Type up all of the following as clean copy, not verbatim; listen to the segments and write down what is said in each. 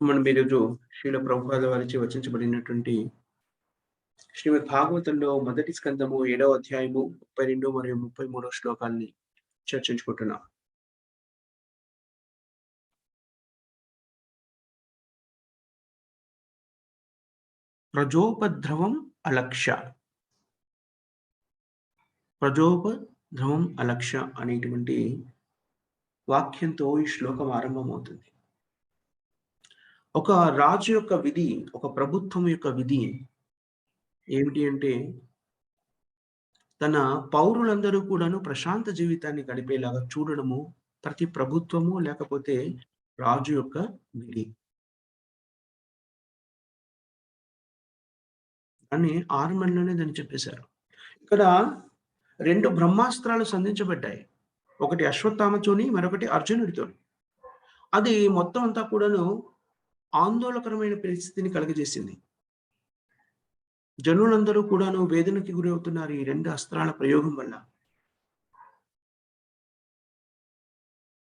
మనం ఈరోజు శ్రీల ప్రభుపాద వారిచే వచించబడినటువంటి శ్రీమద్ భాగవతంలో మొదటి స్కందము 7వ అధ్యాయము 32 మరియు 33 శ్లోకాల్ని చర్చించుకుంటున్నాం. ప్రజోపద్రవం అలక్ష్య. ప్రజోపద్రవం అలక్ష్య అనేటువంటి వాక్యంతో ఈ శ్లోకం ఆరంభమవుతుంది. ఒక రాజు యొక్క విధి, ఒక ప్రభుత్వం యొక్క విధి ఏమిటి అంటే తన పౌరులందరూ కూడాను ప్రశాంత జీవితాన్ని గడిపేలాగా చూడడము ప్రతి ప్రభుత్వము లేకపోతే రాజు యొక్క విధి. అని ఆరంభంలోనే దాన్ని చెప్పేశారు. ఇక్కడ 2 బ్రహ్మాస్త్రాలు సంధించబడ్డాయి. ఒకటి అశ్వత్థామతోని, మరొకటి అర్జునుడితోని. అది మొత్తం అంతా కూడాను ఆందోళనకరమైన పరిస్థితిని కలుగజేసింది. జనులందరూ కూడాను వేదనకి గురవుతున్నారు ఈ 2 అస్త్రాల ప్రయోగం వల్ల.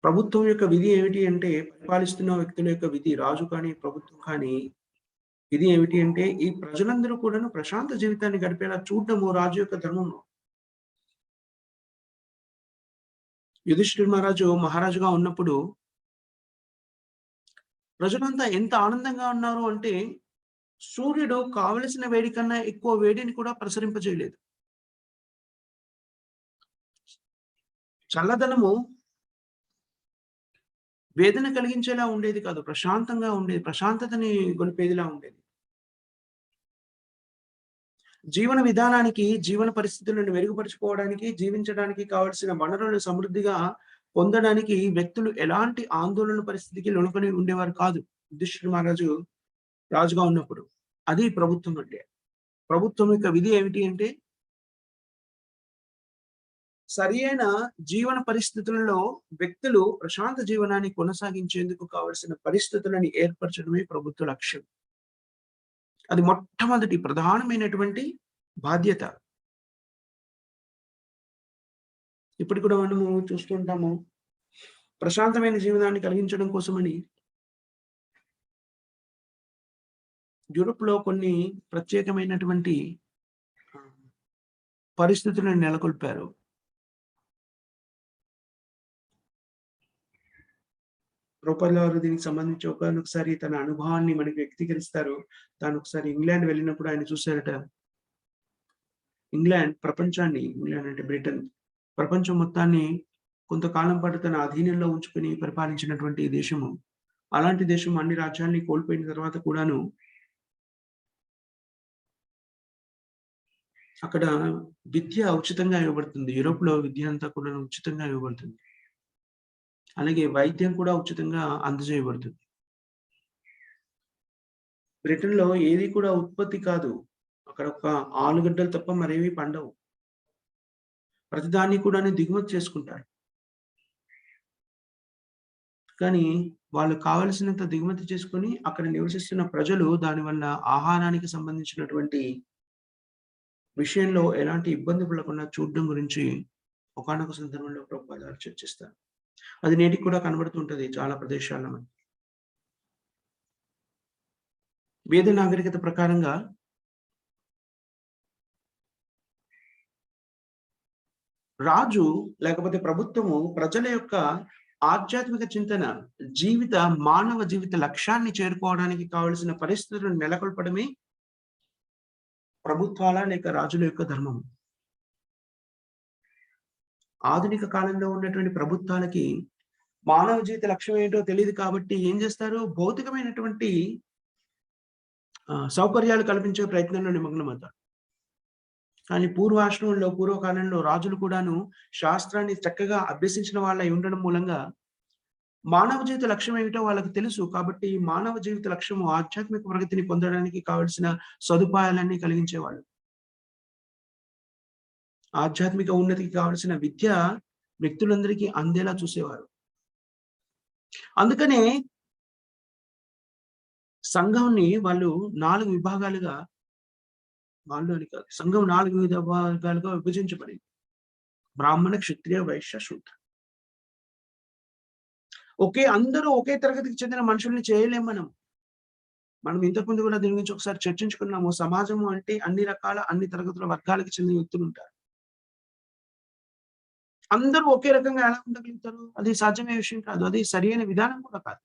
ప్రభుత్వం యొక్క విధి ఏమిటి అంటే, పరిపాలిస్తున్న వ్యక్తుల యొక్క విధి, రాజు కానీ, ప్రభుత్వం కానీ విధి ఏమిటి అంటే, ఈ ప్రజలందరూ కూడాను ప్రశాంత జీవితాన్ని గడిపేలా చూడడము రాజు యొక్క ధర్మము. యుధిష్ఠిర మహారాజుగా ఉన్నప్పుడు ప్రజలంతా ఎంత ఆనందంగా ఉన్నారు అంటే, సూర్యుడు కావలసిన వేడి కన్నా ఎక్కువ వేడిని కూడా ప్రసరింపజేయలేదు. చల్లదనము వేదన కలిగించేలా ఉండేది కాదు. ప్రశాంతంగా ఉండేది. ప్రశాంతతని గొలిపేదిలా ఉండేది. జీవన విధానానికి, జీవన పరిస్థితులను మెరుగుపరుచుకోవడానికి, జీవించడానికి కావాల్సిన వనరులు సమృద్ధిగా పొందడానికి వ్యక్తులు ఎలాంటి ఆందోళన పరిస్థితికి లొంగకొని ఉండేవారు కాదు. యుధిష్ఠిర మహారాజు రాజుగా ఉన్నప్పుడు. అది ప్రభుత్వం అంటే. ప్రభుత్వం యొక్క విధి ఏమిటి అంటే, సరియైన జీవన పరిస్థితులలో వ్యక్తులు ప్రశాంత జీవనాన్ని కొనసాగించేందుకు కావలసిన పరిస్థితులను ఏర్పరచడమే ప్రభుత్వ లక్ష్యం. అది మొట్టమొదటి ప్రధానమైనటువంటి బాధ్యత. ఇప్పుడు కూడా మనము చూస్తుంటాము. ప్రశాంతమైన జీవనాన్ని కలిగించడం కోసమని యూరోప్‌లో కొన్ని ప్రత్యేకమైనటువంటి పరిస్థితులను నెలకొల్పారు. రూపాయల వారు దీనికి సంబంధించి ఒకానొకసారి తన అనుభవాన్ని మనకి వ్యక్తీకరిస్తారు. తాను ఒకసారి ఇంగ్లాండ్ వెళ్ళినప్పుడు ఆయన చూసారట. ఇంగ్లాండ్ అంటే బ్రిటన్, ప్రపంచం మొత్తాన్ని కొంతకాలం పాటు తన అధీనంలో ఉంచుకొని పరిపాలించినటువంటి దేశము. అలాంటి దేశం అన్ని రాజ్యాల్ని కోల్పోయిన తర్వాత కూడాను అక్కడ విద్య ఉచితంగా ఇవ్వబడుతుంది. యూరోప్‌లో విద్య అంతా కూడాను ఉచితంగా ఇవ్వబడుతుంది. అలాగే వైద్యం కూడా ఉచితంగా అందజేయబడుతుంది. బ్రిటన్‌లో ఏది కూడా ఉత్పత్తి కాదు. అక్కడ ఒక ఆలుగడ్డలు తప్ప మరేవి పండవు. ప్రతిదాన్ని కూడాను దిగుమతి చేసుకుంటారు. కానీ వాళ్ళు కావలసినంత దిగుమతి చేసుకొని అక్కడ నివసిస్తున్న ప్రజలు దానివల్ల ఆహారానికి సంబంధించినటువంటి విషయంలో ఎలాంటి ఇబ్బంది పడకుండా చూడడం గురించి ఒకానొక సందర్భంలో ప్రభుపాద వారు చర్చిస్తారు. అది నేటికి కూడా కనబడుతుంటది చాలా ప్రదేశాల్లో మనకి. వేద నాగరికత ప్రకారంగా రాజు లేకపోతే ప్రభుత్వము ప్రజల యొక్క ఆధ్యాత్మిక చింతన, మానవ జీవిత లక్ష్యాన్ని చేరుకోవడానికి కావలసిన పరిస్థితులను నెలకొల్పడమే ప్రభుత్వాల లేక రాజుల యొక్క ధర్మం. ఆధునిక కాలంలో ఉన్నటువంటి ప్రభుత్వాలకి మానవ జీవిత లక్ష్యం ఏంటో తెలీదు కాబట్టి ఏం చేస్తారు? భౌతికమైనటువంటి సౌకర్యాలు కల్పించే ప్రయత్నంలో నిమగ్నమవుతారు. కానీ పూర్వకాలంలో రాజులు కూడాను శాస్త్రాన్ని చక్కగా అభ్యసించిన వాళ్ళై ఉండడం మూలంగా మానవ జీవిత లక్ష్యం ఏమిటో వాళ్ళకి తెలుసు. కాబట్టి మానవ జీవిత లక్ష్యము ఆధ్యాత్మిక ప్రగతిని పొందడానికి కావలసిన సదుపాయాలన్నీ కలిగించేవాళ్ళు. ఆధ్యాత్మిక ఉన్నతికి కావలసిన విద్య వ్యక్తులందరికీ అందేలా చూసేవారు. అందుకనే సంఘంని వాళ్ళు 4 విభాగాలుగా సంఘం 4 విభాగాలుగా విభజించబడింది. బ్రాహ్మణ, క్షత్రియ, వైశ్య, శూద్ర. అందరూ ఒకే తరగతికి చెందిన మనుషుల్ని చేయలేం మనం. మనం ఇంతకుముందు కూడా దీని గురించి ఒకసారి చర్చించుకున్నాము. సమాజము అంటే అన్ని రకాల, అన్ని తరగతుల వర్గాలకు చెందిన వ్యక్తులుంటారు. అందరూ ఒకే రకంగా ఎలా ఉండగలుగుతారు? అది సాధ్యమయ్యే విషయం కాదు. అది సరియైన విధానం కూడా కాదు.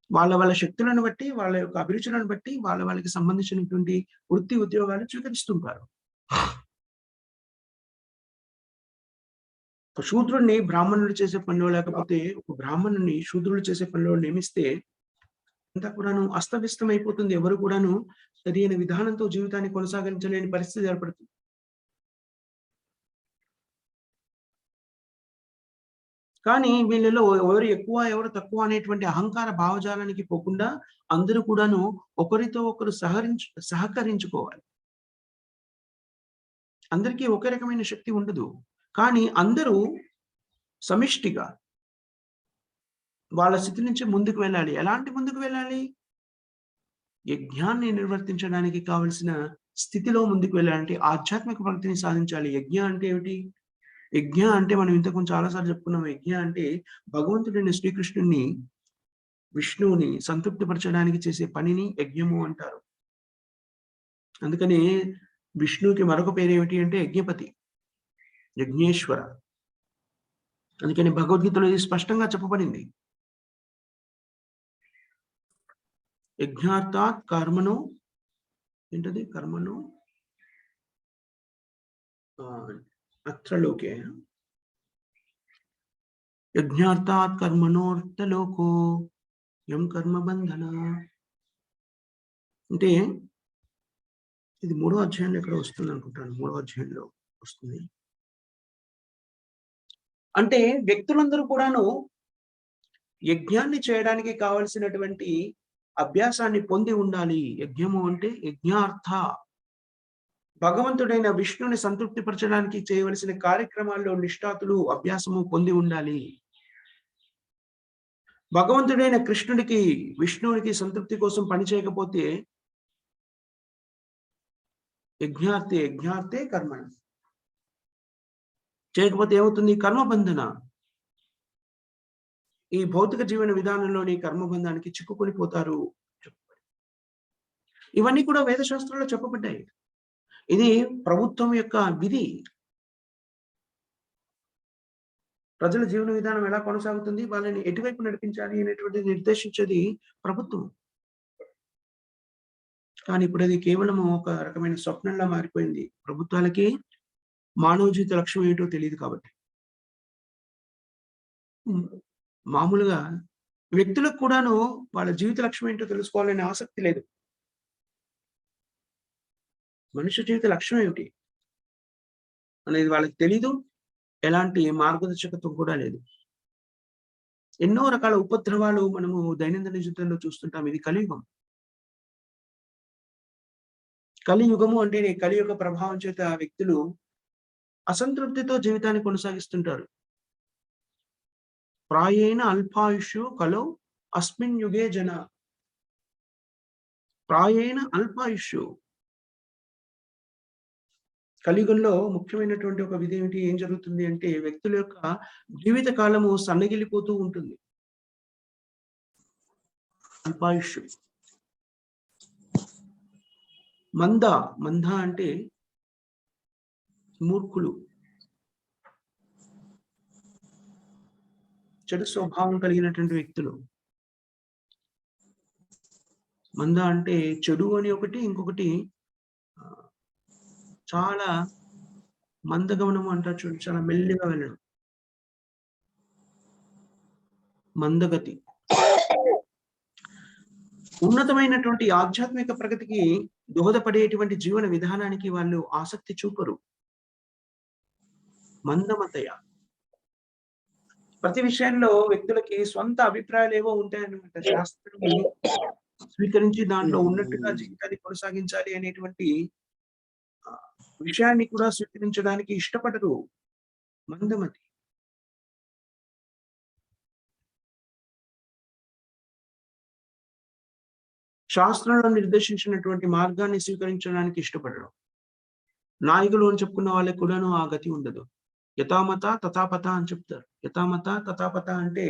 వాళ్ళ శక్తులను బట్టి, వాళ్ళ యొక్క అభిరుచులను బట్టి, వాళ్ళకి సంబంధించినటువంటి వృత్తి, ఉద్యోగాలు స్వీకరిస్తుంటారు. ఒక శూద్రుడిని బ్రాహ్మణుడు చేసే పనిలో, లేకపోతే ఒక బ్రాహ్మణుడిని శూద్రుడు చేసే పనిలో నియమిస్తే అంతా కూడాను అస్తవ్యస్తమైపోతుంది. ఎవరు కూడాను సరియైన విధానంతో జీవితాన్ని కొనసాగించలేని పరిస్థితి ఏర్పడుతుంది. కానీ వీళ్ళలో ఎవరు ఎక్కువ, ఎవరు తక్కువ అనేటువంటి అహంకార భావజాలానికి పోకుండా అందరూ కూడాను ఒకరితో ఒకరు సహకరించుకోవాలి. అందరికీ ఒకే రకమైన శక్తి ఉండదు. కానీ అందరూ సమిష్టిగా వాళ్ళ స్థితి నుంచి ముందుకు వెళ్ళాలి. ఎలాంటి ముందుకు వెళ్ళాలి? యజ్ఞాన్ని నిర్వర్తించడానికి కావలసిన స్థితిలో ముందుకు వెళ్ళాలంటే ఆధ్యాత్మిక ప్రగతిని సాధించాలి. యజ్ఞ అంటే ఏమిటి? యజ్ఞ అంటే మనం ఇంతకుముందు చాలా సార్లు చెప్పుకున్నాం. యజ్ఞ అంటే భగవంతుడైన శ్రీకృష్ణుడిని, విష్ణువుని సంతృప్తిపరచడానికి చేసే పనిని యజ్ఞము అంటారు. అందుకని విష్ణువుకి మరొక పేరేమిటి అంటే యజ్ఞపతి, యజ్ఞేశ్వర. అందుకని భగవద్గీతలో ఇది స్పష్టంగా చెప్పబడింది. యజ్ఞార్థాత్ కర్మణో ఏంటది? కర్మణో అత్ర లోకే యజ్ఞార్థాత్ కర్మణోర్థలోకో యం కర్మ బంధన. అంటే ఇది 3వ అధ్యాయంలో ఇక్కడ వస్తుంది అనుకుంటాను. 3వ అధ్యాయంలో వస్తుంది. అంటే వ్యక్తులందరూ కూడాను యజ్ఞాన్ని చేయడానికి కావలసినటువంటి అభ్యాసాన్ని పొంది ఉండాలి. యజ్ఞము అంటే యజ్ఞార్థ, భగవంతుడైన విష్ణుని సంతృప్తిపరచడానికి చేయవలసిన కార్యక్రమాల్లో నిష్ఠాతులు అభ్యాసము పొంది ఉండాలి. భగవంతుడైన కృష్ణుడికి, విష్ణువునికి సంతృప్తి కోసం పని చేయకపోతే యజ్ఞార్థే కర్మణ. చేయకపోతే ఏమవుతుంది? కర్మబంధన. ఈ భౌతిక జీవన విధానంలోని కర్మబంధానికి చిక్కుకొని పోతారు. ఇవన్నీ కూడా వేద శాస్త్రాల్లో చెప్పబడ్డాయి. ఇది ప్రభుత్వం యొక్క విధి. ప్రజల జీవన విధానం ఎలా కొనసాగుతుంది, వాళ్ళని ఎటువైపు నడిపించాలి అనేటువంటిది నిర్దేశించేది ప్రభుత్వం. కానీ ఇప్పుడు అది కేవలము ఒక రకమైన స్వప్నంలా మారిపోయింది. ప్రభుత్వాలకి మానవ జీవిత లక్ష్యం ఏంటో తెలియదు కాబట్టి. మామూలుగా వ్యక్తులకు కూడాను వాళ్ళ జీవిత లక్ష్యం ఏంటో తెలుసుకోవాలనే ఆసక్తి లేదు. మనిషి జీవిత లక్ష్యం ఏమిటి అనేది వాళ్ళకి తెలీదు. ఎలాంటి మార్గదర్శకత్వం కూడా లేదు. ఎన్నో రకాల ఉపద్రవాలు మనము దైనందిన జీవితంలో చూస్తుంటాం. ఇది కలియుగం. కలియుగము అంటేనే కలియుగ ప్రభావం చేత వ్యక్తులు అసంతృప్తితో జీవితాన్ని కొనసాగిస్తుంటారు. ప్రాయేణ అల్పాయుష్యు కలో అస్మిన్ యుగే జన. ప్రాయేణ అల్పాయుష్యు. కలియుగంలో ముఖ్యమైనటువంటి ఒక విధి ఏమిటి? ఏం జరుగుతుంది అంటే వ్యక్తుల యొక్క జీవిత కాలము సన్నగిల్లిపోతూ ఉంటుంది. అల్పాయుష్యు. మంద అంటే మూర్ఖులు, చెడు స్వభావం కలిగినటువంటి వ్యక్తులు. మంద అంటే చెడు అని ఒకటి, ఇంకొకటి చాలా మందగమనము అంటారు చూడండి, చాలా మెల్లిగా వెళ్ళడం. మందగతి. ఉన్నతమైనటువంటి ఆధ్యాత్మిక ప్రగతికి దోహదపడేటువంటి జీవన విధానానికి వాళ్ళు ఆసక్తి చూపరు. మందమతయ. ప్రతి విషయంలో వ్యక్తులకి స్వంత అభిప్రాయాలు ఏవో ఉంటాయన్నమాట. శాస్త్రాన్ని స్వీకరించి దాంట్లో ఉన్నట్టుగా జీవితాన్ని కొనసాగించాలి అనేటువంటి విషయాన్ని కూడా స్వీకరించడానికి ఇష్టపడరు. మందమతి. శాస్త్రంలో నిర్దేశించినటువంటి మార్గాన్ని స్వీకరించడానికి ఇష్టపడరు. నాయకులు అని చెప్పుకున్న వాళ్ళకి కూడాను ఆ గతి ఉండదు. యథామత తథాపత అని చెప్తారు. యథామత తథాపత అంటే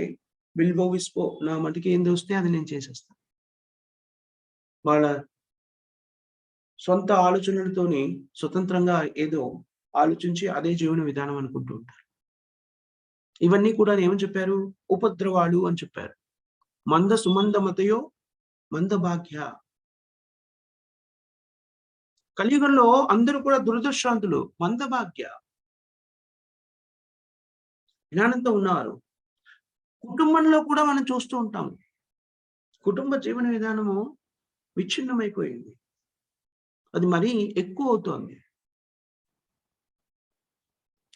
విల్ గో విస్పో, నా మటుకి ఏం దోస్తే అది నేను చేసేస్తాను. వాళ్ళ సొంత ఆలోచనలతోని స్వతంత్రంగా ఏదో ఆలోచించి అదే జీవన విధానం అనుకుంటూ ఉంటారు. ఇవన్నీ కూడా ఏమని చెప్పారు? ఉపద్రవాలు అని చెప్పారు. మంద సుమందమతయో మందభాగ్య. కలియుగంలో అందరూ కూడా దురదృష్టాంతులు, మందభాగ్య, జ్ఞానంతో ఉన్నవారు. కుటుంబంలో కూడా మనం చూస్తూ ఉంటాం. కుటుంబ జీవన విధానము విచ్ఛిన్నమైపోయింది. అది మరీ ఎక్కువవుతోంది.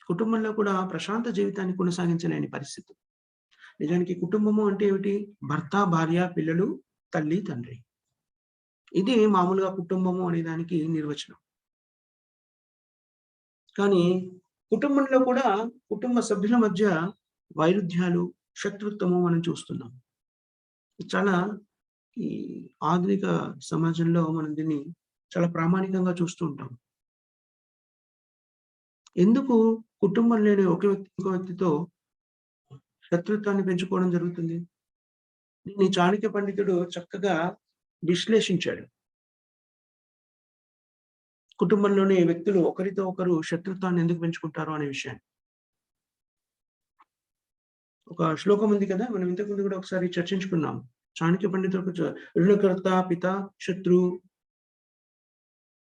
కుటుంబంలో కూడా ప్రశాంత జీవితాన్ని కొనసాగించలేని పరిస్థితి. నిజానికి కుటుంబము అంటే ఏమిటి? భర్త, భార్య, పిల్లలు, తల్లి, తండ్రి. ఇది మామూలుగా కుటుంబము అనే దానికి నిర్వచనం. కానీ కుటుంబంలో కూడా కుటుంబ సభ్యుల మధ్య వైరుధ్యాలు, శత్రుత్వము మనం చూస్తున్నాం. చాలా ఈ ఆధునిక సమాజంలో మనం దీన్ని చాలా ప్రామాణికంగా చూస్తూ ఉంటాం. ఎందుకు కుటుంబం లేని ఒక వ్యక్తి ఇంకో వ్యక్తితో శత్రుత్వాన్ని పెంచుకోవడం జరుగుతుంది? దీన్ని చాణక్య పండితుడు చక్కగా విశ్లేషించాడు. కుటుంబంలోని వ్యక్తులు ఒకరితో ఒకరు శత్రుత్వాన్ని ఎందుకు పెంచుకుంటారు అనే విషయాన్ని. ఒక శ్లోకం ఉంది కదా! మనం ఇంతకు ముందు కూడా ఒకసారి చర్చించుకున్నాం. చాణక్య పండితుడు రుణకర్త, పిత, శత్రు.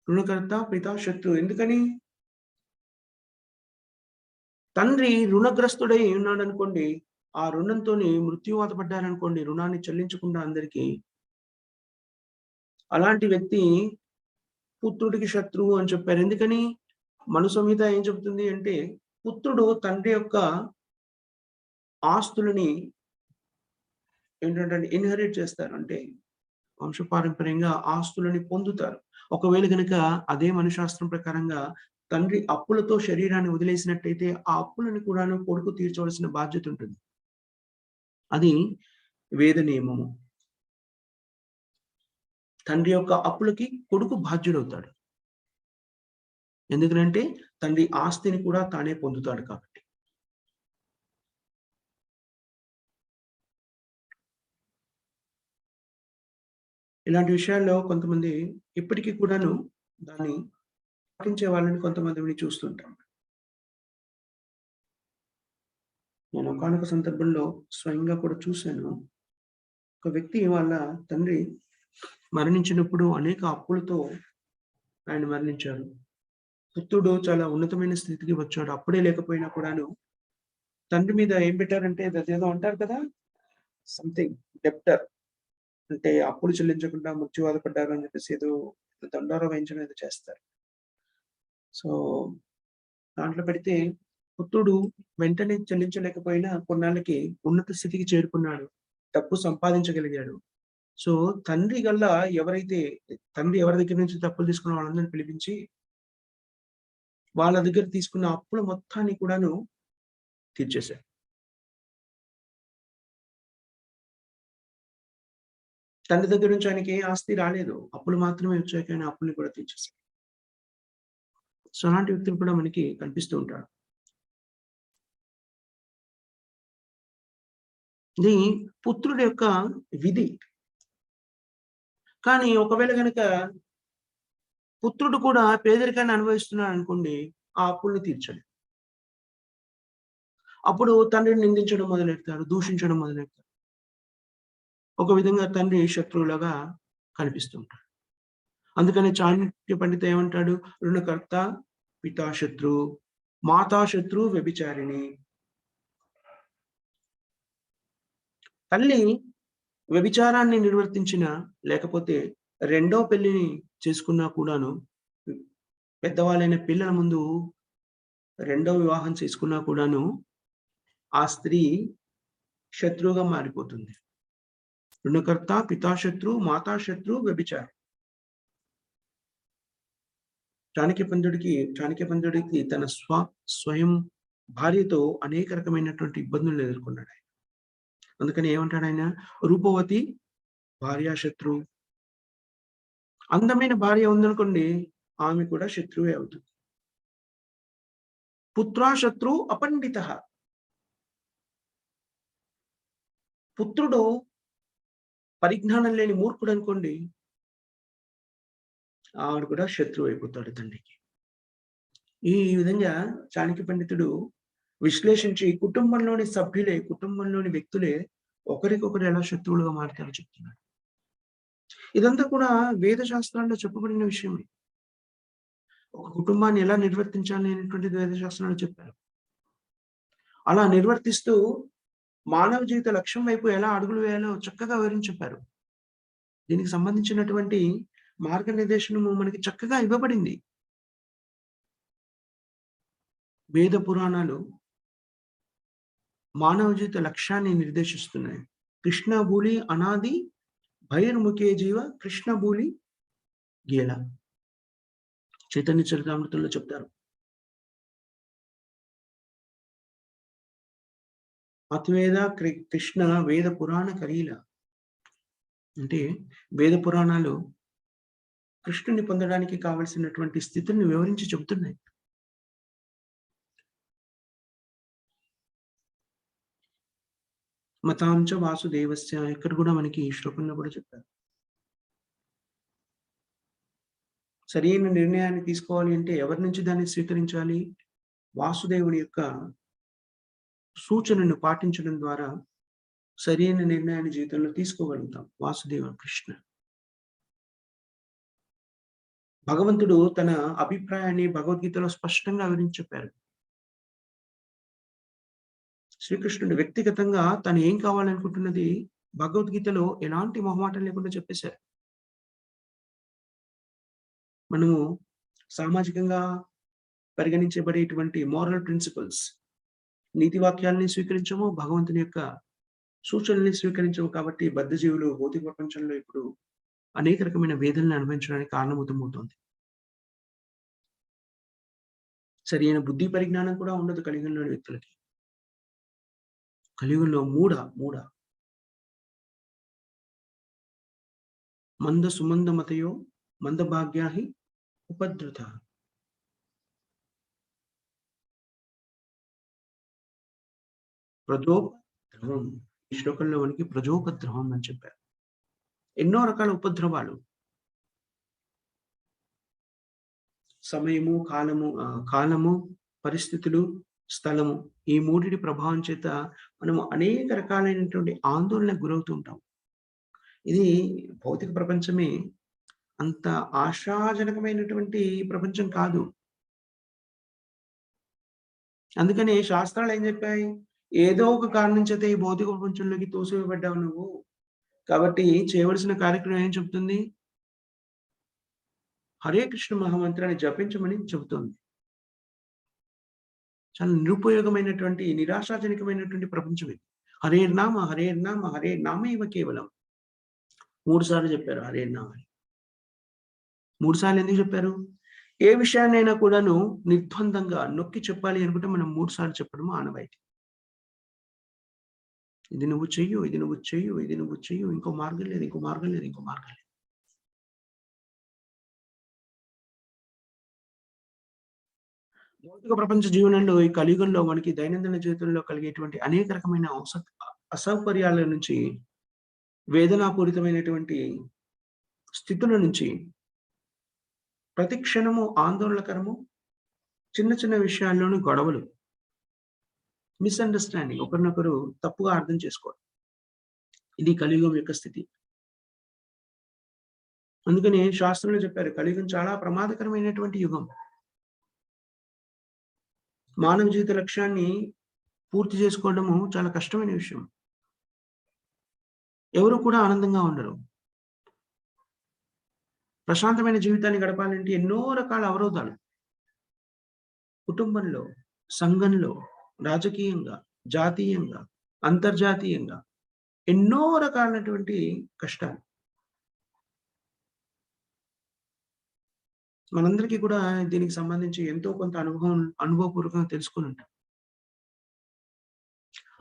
రుణకర్త, పిత, శత్రు. ఎందుకని? తండ్రి రుణగ్రస్తుడై ఉన్నాడనుకోండి, ఆ రుణంతోని మృత్యువాత పడ్డారనుకోండి, రుణాన్ని చెల్లించకుండా అందరికి, అలాంటి వ్యక్తి పుత్రుడికి శత్రువు అని చెప్పారు. ఎందుకని? మను సంహిత ఏం చెప్తుంది అంటే, పుత్రుడు తండ్రి యొక్క ఆస్తులని ఏంటంటే ఇన్‌హెరిట్ చేస్తారు. అంటే వంశపారంపర్యంగా ఆస్తులని పొందుతారు. ఒకవేళ గనక అదే మనుశాస్త్రం ప్రకారంగా తండ్రి అప్పులతో శరీరాన్ని వదిలేసినట్టయితే, ఆ అప్పులను కూడాను కొడుకు తీర్చవలసిన బాధ్యత ఉంటుంది. అది వేద నియమము. తండ్రి యొక్క అప్పులకి కొడుకు బాధ్యుడవుతాడు. ఎందుకనంటే తండ్రి ఆస్తిని కూడా తానే పొందుతాడు కాబట్టి. ఇలాంటి విషయాల్లో కొంతమంది ఇప్పటికి కూడాను దాన్ని పాటించే వాళ్ళని కొంతమందిని చూస్తుంటాం. నేను ఒకానొక సందర్భంలో స్వయంగా కూడా చూసాను. ఒక వ్యక్తి వాళ్ళ తండ్రి మరణించినప్పుడు అనేక అప్పులతో ఆయన మరణించారు. పుత్రుడు చాలా ఉన్నతమైన స్థితికి వచ్చాడు. అప్పుడే లేకపోయినా కూడాను తండ్రి మీద ఏం పెట్టారంటే అదేదో అంటారు కదా! సంథింగ్ డెబ్టర్. అంటే అప్పులు చెల్లించకుండా మృత్యువాత పడ్డారు అని చెప్పేసి ఏదో దండోరా వేయించడం ఏదో చేస్తారు. సో, దాంట్లో పెడితే పుత్రుడు వెంటనే చెల్లించలేకపోయినా కొన్నాళ్ళకి ఉన్నత స్థితికి చేరుకున్నాడు. డబ్బు సంపాదించగలిగాడు. సో, ఎవరైతే తండ్రి ఎవరి దగ్గర నుంచి తప్పులు తీసుకున్న వాళ్ళందరిని పిలిపించి, వాళ్ళ దగ్గర తీసుకున్న అప్పుల మొత్తాన్ని కూడాను తీర్చేశారు. తండ్రి దగ్గర నుంచి ఆయనకి ఏ ఆస్తి రాలేదు. అప్పులు మాత్రమే వచ్చాయి కానీ అప్పుల్ని కూడా తీర్చేశారు. సో, అలాంటి వ్యక్తులు కూడా మనకి కనిపిస్తూ ఉంటారు. ఇది పుత్రుడి యొక్క విధి. కానీ ఒకవేళ గనక పుత్రుడు కూడా పేదరికాన్ని అనుభవిస్తున్నాడనుకోండి, ఆ అప్పుల్ని తీర్చడు. అప్పుడు తండ్రిని నిందించడం మొదలెడతారు, దూషించడం మొదలెడతారు. ఒక విధంగా తండ్రి శత్రువులాగా కనిపిస్తూ ఉంటాడు. అందుకని చాణక్య పండిత ఏమంటాడు? రుణకర్త, పితా శత్రువు, మాతా శత్రువు వ్యభిచారిణి. తల్లి వ్యభిచారాన్ని నిర్వర్తించినా, లేకపోతే రెండో పెళ్లిని చేసుకున్నా కూడాను, పెద్దవాళ్ళైన పిల్లల ముందు రెండో వివాహం చేసుకున్నా కూడాను, ఆ స్త్రీ శత్రువుగా మారిపోతుంది. రుణకర్త, పితాశత్రు, మాతాశత్రు, వ్యభిచారి. చాణక్యపంతుడికి తన స్వయం భార్యతో అనేక రకమైనటువంటి ఇబ్బందులను ఎదుర్కొన్నాడాయన. అందుకని ఏమంటాడాయన? రూపవతి భార్యా శత్రువు. అందమైన భార్య ఉందనుకోండి, ఆమె కూడా శత్రువే అవుతుంది. పుత్రా శత్రు అపండితః. పుత్రుడు పరిజ్ఞానం లేని మూర్ఖుడనుకోండి, ఆవిడ కూడా శత్రువు అయిపోతాడు తండ్రికి. ఈ విధంగా చాణక్య పండితుడు విశ్లేషించి కుటుంబంలోని సభ్యులే, కుటుంబంలోని వ్యక్తులే ఒకరికొకరు ఎలా శత్రువులుగా మారుతారో చెప్తున్నాడు. ఇదంతా కూడా వేద శాస్త్రాల్లో చెప్పబడిన విషయమే. ఒక కుటుంబాన్ని ఎలా నిర్వర్తించాలి అనేటువంటిది వేద శాస్త్రాల్లో చెప్పారు. అలా నిర్వర్తిస్తూ మానవ జీవిత లక్ష్యం వైపు ఎలా అడుగులు వేయాలో చక్కగా వివరించి చెప్పారు. దీనికి సంబంధించినటువంటి మార్గనిర్దేశనము మనకి చక్కగా ఇవ్వబడింది. వేద పురాణాలు మానవ జీవిత లక్ష్యాన్ని నిర్దేశిస్తున్నాయి. కృష్ణ భూలి అనాది బహిర్ముఖే జీవ కృష్ణ భూలి గేల. చైతన్య చరితామృతంలో చెప్తారు. అద్వేద కృష్ణ వేద పురాణ కరీల. అంటే వేద పురాణాలు కృష్ణుని పొందడానికి కావలసినటువంటి స్థితిని వివరించి చెబుతున్నాయి. మతాంచ వాసుదేవస్య, ఇక్కడ కూడా మనకి ఈ శ్లోకంలో కూడా చెప్పారు. సరైన నిర్ణయాన్ని తీసుకోవాలి అంటే ఎవరి నుంచి దాన్ని స్వీకరించాలి? వాసుదేవుని యొక్క సూచనను పాటించడం ద్వారా సరైన నిర్ణయాన్ని జీవితంలో తీసుకోగలుగుతాం. వాసుదేవ కృష్ణ. భగవంతుడు తన అభిప్రాయాన్ని భగవద్గీతలో స్పష్టంగా వివరించి చెప్పారు. శ్రీకృష్ణుడు వ్యక్తిగతంగా తను ఏం కావాలనుకుంటున్నది భగవద్గీతలో ఎలాంటి మొహమాటం లేకుండా చెప్పేశారు. మనము సామాజికంగా పరిగణించబడేటువంటి మోరల్ ప్రిన్సిపల్స్, నీతి వాక్యాలని స్వీకరించము, భగవంతుని యొక్క సూచనల్ని స్వీకరించము. కాబట్టి బద్ధజీవులు భౌతిక ప్రపంచంలో ఇప్పుడు అనేక రకమైన వేదనలను అనుభవించడానికి కారణమవుతుంది. సరైన బుద్ధి పరిజ్ఞానం కూడా ఉండదు కలియుగంలోని వ్యక్తులకి. కలియుగంలో మూఢ మంద సుమంద మతయో మంద భాగ్యాహి ఉపద్రుత. ప్రజోపద్రవం. ఈ శ్లోకంలో మనకి ప్రజోపద్రవం అని చెప్పారు. ఎన్నో రకాల ఉపద్రవాలు, సమయము, కాలము, పరిస్థితులు, స్థలము, ఈ మూడిటి ప్రభావం చేత మనము అనేక రకాలైనటువంటి ఆందోళనకు గురవుతూ ఉంటాం. ఇది భౌతిక ప్రపంచమే అంత ఆశాజనకమైనటువంటి ప్రపంచం కాదు. అందుకని శాస్త్రాలు ఏం చెప్పాయి? ఏదో ఒక కారణం చేత ఈ భౌతిక ప్రపంచంలోకి తోసివేయబడ్డావు నువ్వు. కాబట్టి చేయవలసిన కార్యక్రమం ఏం చెప్తుంది? హరే కృష్ణ మహామంత్రాన్ని జపించమని చెబుతోంది. చాలా నిరుపయోగమైనటువంటి, నిరాశాజనకమైనటువంటి ప్రపంచం ఇది. హరేర్నామ హరేర్నామ హరేర్నామైవ కేవలం. 3 సార్లు చెప్పారు హరేర్నామ అని. 3 సార్లు ఎందుకు చెప్పారు? ఏ విషయాన్నైనా కూడాను నిర్ద్వందంగా నొక్కి చెప్పాలి అనుకుంటే మనం 3 సార్లు చెప్పడం ఆనవాయితీ. ఇది నువ్వు చెయ్యు, ఇది నువ్వు చెయ్యు, ఇది నువ్వు చెయ్యు, ఇంకో మార్గం లేదు, ఇంకో మార్గం లేదు, ఇంకో మార్గం లేదు. భౌతిక ప్రపంచ జీవనంలో ఈ కలియుగంలో మనకి దైనందిన జీవితంలో కలిగేటువంటి అనేక రకమైన అసౌకర్యాల నుంచి, వేదనాపూరితమైనటువంటి స్థితుల నుంచి, ప్రతి క్షణము ఆందోళనకరము, చిన్న చిన్న విషయాల్లోని గొడవలు, మిస్‌అండర్‌స్టాండింగ్, ఒకరినొకరు తప్పుగా అర్థం చేసుకోవడం. ఇది కలియుగం యొక్క స్థితి. అందుకని శాస్త్రంలో చెప్పారు కలియుగం చాలా ప్రమాదకరమైనటువంటి యుగం. మానవ జీవిత లక్ష్యాన్ని పూర్తి చేసుకోవడము చాలా కష్టమైన విషయం. ఎవరు కూడా ఆనందంగా ఉండరు. ప్రశాంతమైన జీవితాన్ని గడపాలంటే ఎన్నో రకాల అవరోధాలు. కుటుంబంలో, సంఘంలో, రాజకీయంగా, జాతీయంగా, అంతర్జాతీయంగా ఎన్నో రకాలైనటువంటి కష్టాలు. మనందరికీ కూడా దీనికి సంబంధించి ఎంతో కొంత అనుభవపూర్వకంగా తెలుసుకొని ఉంటాం.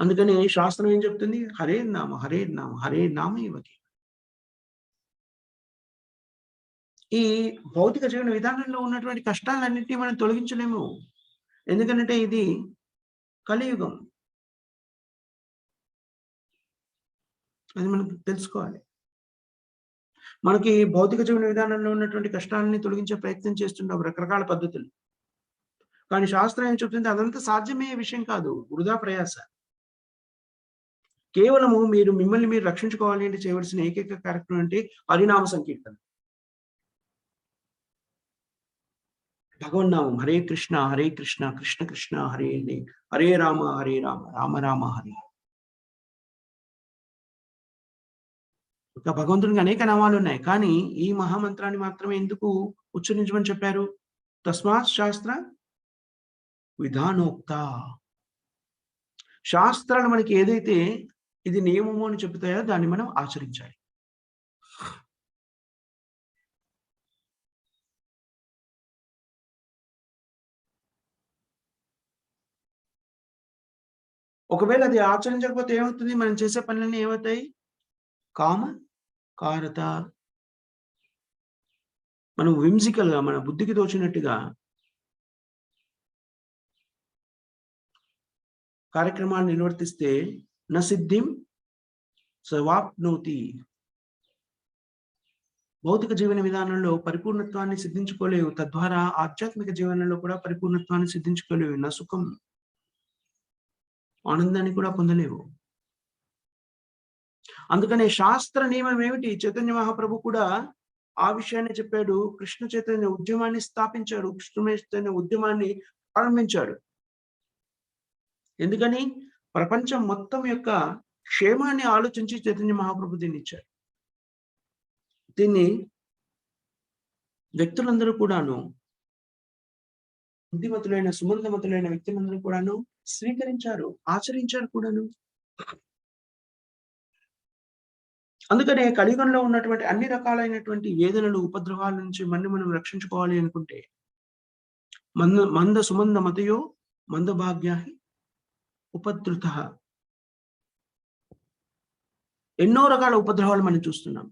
అందుకని శాస్త్రం ఏం చెప్తుంది? హరేర్నామ హరేర్నామ హరేర్నామైవ కేవలం. ఈ భౌతిక జీవన విధానంలో ఉన్నటువంటి కష్టాలన్నిటిని మనం తొలగించలేము. ఎందుకంటే ఇది కలియుగం. అది మనం తెలుసుకోవాలి. మనకి భౌతిక జీవన విధానంలో ఉన్నటువంటి కష్టాలని తొలగించే ప్రయత్నం చేస్తున్నాం రకరకాల పద్ధతులు. కానీ శాస్త్రం ఏం చెప్తుంది అదంతా సాధ్యమయ్యే విషయం కాదు. వృధా ప్రయాస. కేవలము మీరు మిమ్మల్ని మీరు రక్షించుకోవాలి అంటే చేయవలసిన ఏకైక కార్యక్రమం అంటే హరినామ సంకీర్తన. భగవన్నామం హరే కృష్ణ, హరే కృష్ణ, కృష్ణ కృష్ణ హరే హరే, హరే రామ, హరే రామ, రామ రామ హరే. ఇంకా భగవంతునికి అనేక నామాలున్నాయి. కానీ ఈ మహామంత్రాన్ని మాత్రమే ఎందుకు ఉచ్చరించమని చెప్పారు? తస్మాత్ శాస్త్ర విధానోక్త. శాస్త్రాలు మనకి ఏదైతే ఇది నియమము అని చెప్తాయో దాన్ని మనం ఆచరించాలి. ఒకవేళ అది ఆచరించకపోతే ఏమవుతుంది? మనం చేసే పనులన్నీ ఏమవుతాయి? కామ, కారత. మనం విమ్సికల్‌గా మన బుద్ధికి తోచినట్టుగా కార్యక్రమాన్ని నిర్వర్తిస్తే న సిద్ధిం సవాప్నోతి. భౌతిక జీవన విధానంలో పరిపూర్ణత్వాన్ని సిద్ధించుకోలేవు. తద్వారా ఆధ్యాత్మిక జీవనంలో కూడా పరిపూర్ణత్వాన్ని సిద్ధించుకోలేవు. నా సుఖం, ఆనందాన్ని కూడా పొందలేవు. అందుకనే శాస్త్ర నియమం ఏమిటి? చైతన్య మహాప్రభు కూడా ఆ విషయాన్ని చెప్పాడు. కృష్ణ చైతన్య ఉద్యమాన్ని స్థాపించాడు. కృష్ణ చైతన్య ఉద్యమాన్ని ప్రారంభించాడు. ఎందుకని? ప్రపంచం మొత్తం యొక్క క్షేమాన్ని ఆలోచించి చైతన్య మహాప్రభు దీన్నిచ్చారు. దీన్ని వ్యక్తులందరూ కూడాను బుద్ధిమతులైన, సుమందమతులైన వ్యక్తులందరూ కూడాను స్వీకరించారు, ఆచరించారు కూడాను. అందుకనే కలియుగంలో ఉన్నటువంటి అన్ని రకాలైనటువంటి వేదనలు, ఉపద్రవాల నుంచి మనం రక్షించుకోవాలి అనుకుంటే మంద సుమంద మతయో మందభాగ్యాహి ఉపద్రుతః. ఎన్నో రకాల ఉపద్రవాలు మనం చూస్తున్నాం.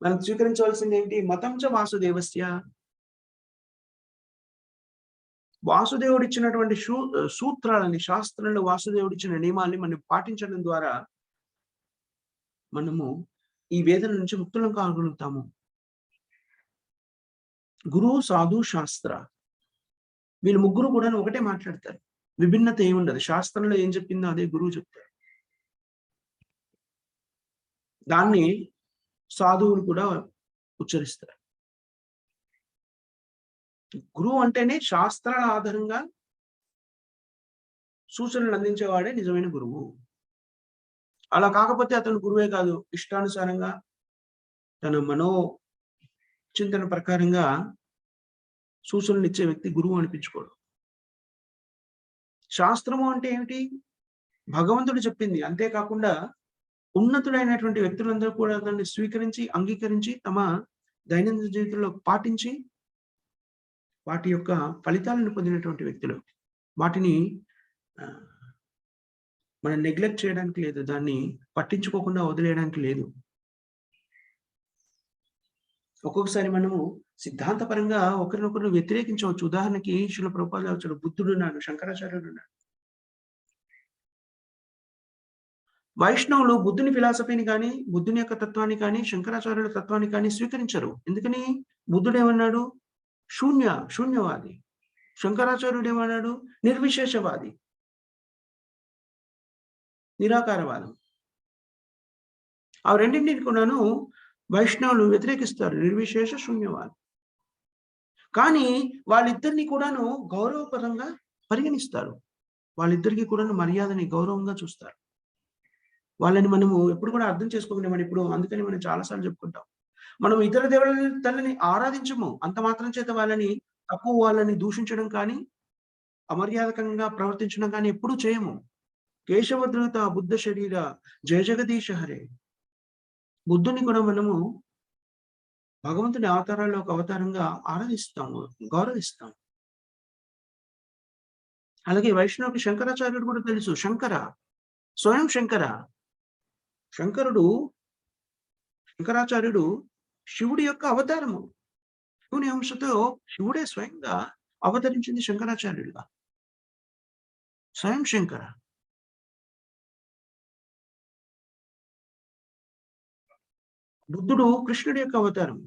మనం స్వీకరించవలసింది ఏంటి? మతం చ వాసుదేవస్య. వాసుదేవుడిచ్చినటువంటి సూత్రాలని, శాస్త్రంలో వాసుదేవుడిచ్చిన నియమాల్ని మనం పాటించడం ద్వారా మనము ఈ వేదన నుంచి ముక్తులం కాగలుగుతాము. గురువు, సాధు, శాస్త్ర వీళ్ళు ముగ్గురు కూడా ఒకటే మాట్లాడతారు. విభిన్నత ఏముండదు. శాస్త్రంలో ఏం చెప్పిందో అదే గురువు చెప్తారు. దాన్ని సాధువులు కూడా ఉచ్చరిస్తారు. గురువు అంటేనే శాస్త్రాల ఆధారంగా సూచనలు అందించేవాడే నిజమైన గురువు. అలా కాకపోతే అతను గురువే కాదు. ఇష్టానుసారంగా తన మనో చింతన ప్రకారంగా సూచనలు ఇచ్చే వ్యక్తి గురువు అనిపించుకోడు. శాస్త్రము అంటే ఏమిటి? భగవంతుడు చెప్పింది. అంతేకాకుండా ఉన్నతులైనటువంటి వ్యక్తులందరూ కూడా దాన్ని స్వీకరించి, అంగీకరించి తమ దైనందిన జీవితంలో పాటించి వాటి యొక్క ఫలితాలను పొందినటువంటి వ్యక్తులు. వాటిని మనం నెగ్లెక్ట్ చేయడానికి లేదు. దాన్ని పట్టించుకోకుండా వదిలేయడానికి లేదు. ఒక్కొక్కసారి మనము సిద్ధాంతపరంగా ఒకరినొకరు వ్యతిరేకించవచ్చు. ఉదాహరణకి శ్రీల ప్రభుపాదులు వచ్చాడు, బుద్ధుడున్నాడు, శంకరాచార్యుడున్నాడు. వైష్ణవులు బుద్ధుని ఫిలాసఫీని కానీ, బుద్ధుని యొక్క తత్వాన్ని కానీ, శంకరాచార్యుల తత్వాన్ని కానీ స్వీకరించరు. ఎందుకని? బుద్ధుడేమన్నాడు? శూన్యవాది. శంకరాచార్యుడు ఏమన్నాడు? నిర్విశేషవాది, నిరాకారవాదం. ఆ రెండింటిని కూడాను వైష్ణవులు వ్యతిరేకిస్తారు. నిర్విశేష, శూన్యవాది. కానీ వాళ్ళిద్దరిని కూడాను గౌరవపరంగా పరిగణిస్తారు. వాళ్ళిద్దరికీ కూడాను మర్యాదని, గౌరవంగా చూస్తారు. వాళ్ళని మనము ఎప్పుడు కూడా అర్థం చేసుకోకుండా మనం ఇప్పుడు అందుకని మనం చాలా సార్లు చెప్పుకుంటాం. మనం ఇతర దేవుళ్ళని తల్లిని ఆరాధించము. అంత మాత్రం చేత వాళ్ళని దూషించడం కానీ, అమర్యాదకంగా ప్రవర్తించడం కానీ ఎప్పుడూ చేయము. కేశవధృత బుద్ధ శరీర జయ జగదీశ హరే. బుద్ధుని కూడా మనము భగవంతుని అవతారాల్లో ఒక అవతారంగా ఆరాధిస్తాము, గౌరవిస్తాం. అలాగే వైష్ణవుకి శంకరాచార్యుడు కూడా తెలుసు. స్వయం శంకరాచార్యుడు శివుడి యొక్క అవతారము. శివుని అంశతో శివుడే స్వయంగా అవతరించింది శంకరాచార్యుడిగా. స్వయం శంకర. బుద్ధుడు కృష్ణుడి యొక్క అవతారం.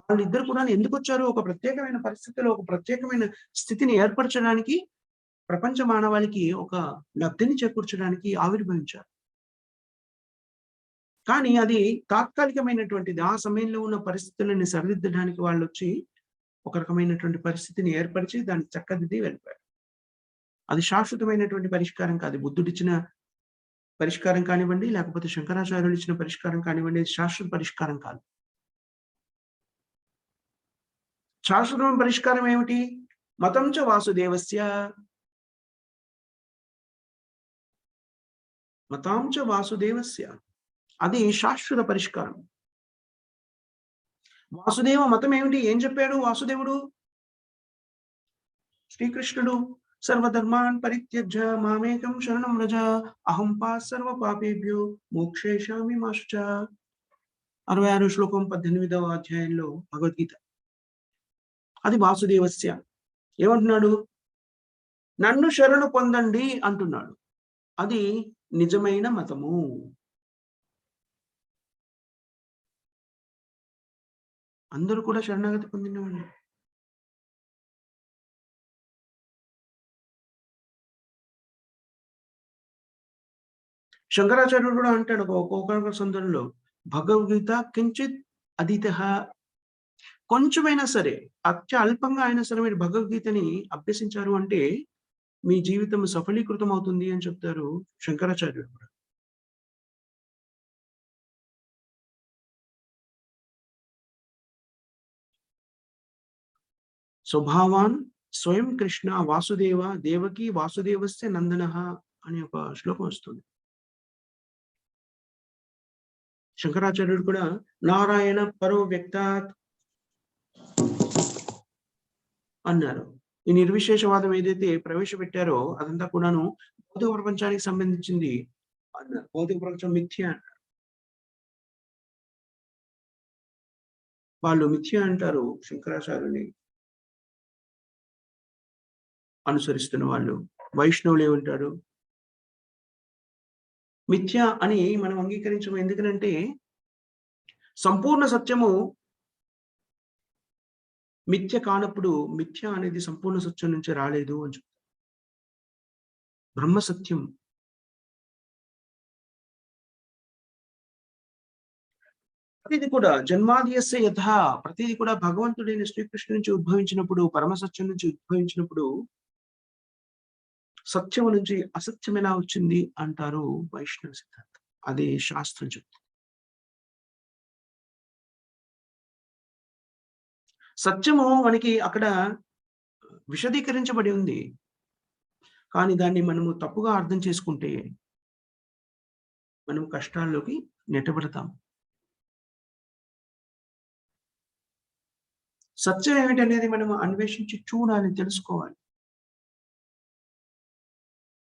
వాళ్ళిద్దరు కూడా ఎందుకొచ్చారు? ఒక ప్రత్యేకమైన పరిస్థితిలో, ఒక ప్రత్యేకమైన స్థితిని ఏర్పరచడానికి, ప్రపంచ మానవాళికి ఒక లబ్ధిని చేకూర్చడానికి ఆవిర్భవించారు. కానీ అది తాత్కాలికమైనటువంటిది. ఆ సమయంలో ఉన్న పరిస్థితులని సరిదిద్దడానికి వాళ్ళొచ్చి, ఒక రకమైనటువంటి పరిస్థితిని ఏర్పరిచి, దాన్ని చక్కదిద్ది వెళ్ళిపోయారు. అది శాశ్వతమైనటువంటి పరిష్కారం కాదు. బుద్ధుడిచ్చిన పరిష్కారం కానివ్వండి, లేకపోతే శంకరాచార్యులు ఇచ్చిన పరిష్కారం కానివ్వండి, అది శాశ్వత పరిష్కారం కాదు. శాశ్వతమైన పరిష్కారం ఏమిటి? మతం చ వాసుదేవస్య. మతాం చ వాసుదేవస్య. అది శాశ్వత పరిష్కారం. వాసుదేవ మతం ఏమిటి? ఏం చెప్పాడు వాసుదేవుడు? శ్రీకృష్ణుడు సర్వధర్మాన్ పరిత్యజ్య మామేకం శరణం వ్రజ అహం సర్వ పాపేభ్యో మోక్షయిష్యామి మా శుచ. 66 శ్లోకం 18వ అధ్యాయంలో భగవద్గీత. అది వాసుదేవస్య. ఏమంటున్నాడు? నన్ను శరణు పొందండి అంటున్నాడు. అది నిజమైన మతము. అందరూ కూడా శరణాగతి పొందినవాళ్ళు. శంకరాచార్యుడు కూడా అంటాడు ఒక్కొక్క సందర్భంలో, భగవద్గీత కించిత్ అధీతః. కొంచెమైనా సరే, అల్పంగా అయినా సరే మీరు భగవద్గీతని అభ్యసించారు అంటే, మీ జీవితం సఫలీకృతం అవుతుంది అని చెప్తారు శంకరాచార్యుడు కూడా. స్వభావాన్ స్వయం కృష్ణ వాసుదేవ దేవకి వాసుదేవస్య నందనః అనే ఒక శ్లోకం వస్తుంది. శంకరాచార్యుడు కూడా నారాయణ పరో వ్యక్తాత్ అన్నారు. ఈ నిర్విశేషవాదం ఏదైతే ప్రవేశపెట్టారో అదంతా కూడాను భౌతిక ప్రపంచానికి సంబంధించింది అన్నారు. భౌతిక ప్రపంచం మిథ్య అన్నారు. వాళ్ళు మిథ్య అంటారు శంకరాచార్యుని అనుసరిస్తున్న వాళ్ళు. వైష్ణవులు ఏమంటారు? మిథ్య అని మనం అంగీకరించము. ఎందుకనంటే సంపూర్ణ సత్యము మిథ్య కానప్పుడు, మిథ్య అనేది సంపూర్ణ సత్యం నుంచి రాలేదు అని చెప్తారు. బ్రహ్మ సత్యం. ప్రతిది కూడా జన్మాదియస్య యథా, ప్రతిది కూడా భగవంతుడైన శ్రీకృష్ణుడి నుంచి ఉద్భవించినప్పుడు, పరమ సత్యం నుంచి ఉద్భవించినప్పుడు సత్యము నుంచి అసత్యం ఎలా వచ్చింది అంటారు వైష్ణవ సిద్ధాంతం. అది శాస్త్రం చెప్తుంది. సత్యము మనకి అక్కడ విశదీకరించబడి ఉంది. కానీ దాన్ని మనము తప్పుగా అర్థం చేసుకుంటే మనం కష్టాల్లోకి నెట్టబడతాం. సత్యం ఏమిటనేది మనం అన్వేషించి చూడాలి, తెలుసుకోవాలి.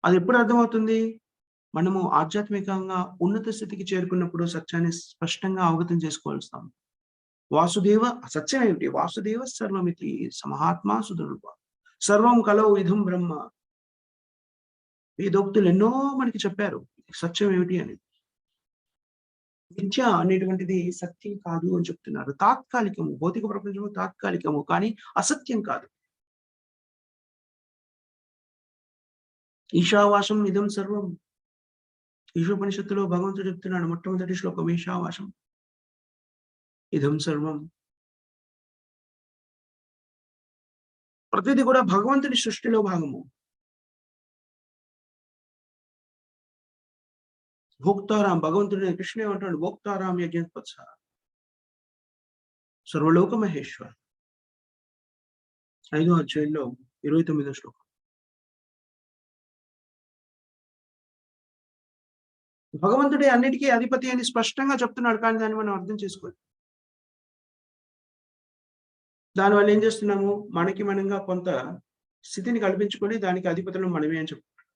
అది ఎప్పుడు అర్థమవుతుంది? మనము ఆధ్యాత్మికంగా ఉన్నత స్థితికి చేరుకున్నప్పుడు సత్యాన్ని స్పష్టంగా అవగతం చేసుకోగలుగుతాం. వాసుదేవ సత్యం ఏమిటి? వాసుదేవ సర్వమితి సమహాత్మా సుదృఢ సర్వం కలౌ ఇదం బ్రహ్మ. వేదోక్తులు ఎన్నో మనకి చెప్పారు సత్యం ఏమిటి అని. మిథ్య అనేటువంటిది సత్యం కాదు అని చెప్తున్నారు. తాత్కాలికము, భౌతిక ప్రపంచము తాత్కాలికము, కానీ అసత్యం కాదు. ఈశావాసం ఇదం సర్వం. ఈశోపనిషత్తులో భగవంతుడు చెప్తున్నాడు, మొట్టమొదటి శ్లోకం ఈశావాసం ఇదం సర్వం. ప్రతిది కూడా భగవంతుడి సృష్టిలో భాగము. భోక్తారాం, భగవంతుడి కృష్ణ ఏమంటాడు? భోక్తారాం యజ్ఞవత్స సర్వలోక మహేశ్వర్. 5వ అధ్యాయంలో 29వ శ్లోకం. భగవంతుడే అన్నిటికీ అధిపతి అని స్పష్టంగా చెప్తున్నాడు, కానీ దాన్ని మనం అర్థం చేసుకోవాలి. దానివల్ల ఏం చేస్తున్నాము? మనకి మనంగా కొంత స్థితిని కల్పించుకొని దానికి అధిపతులు మనమే అని చెప్తున్నాం.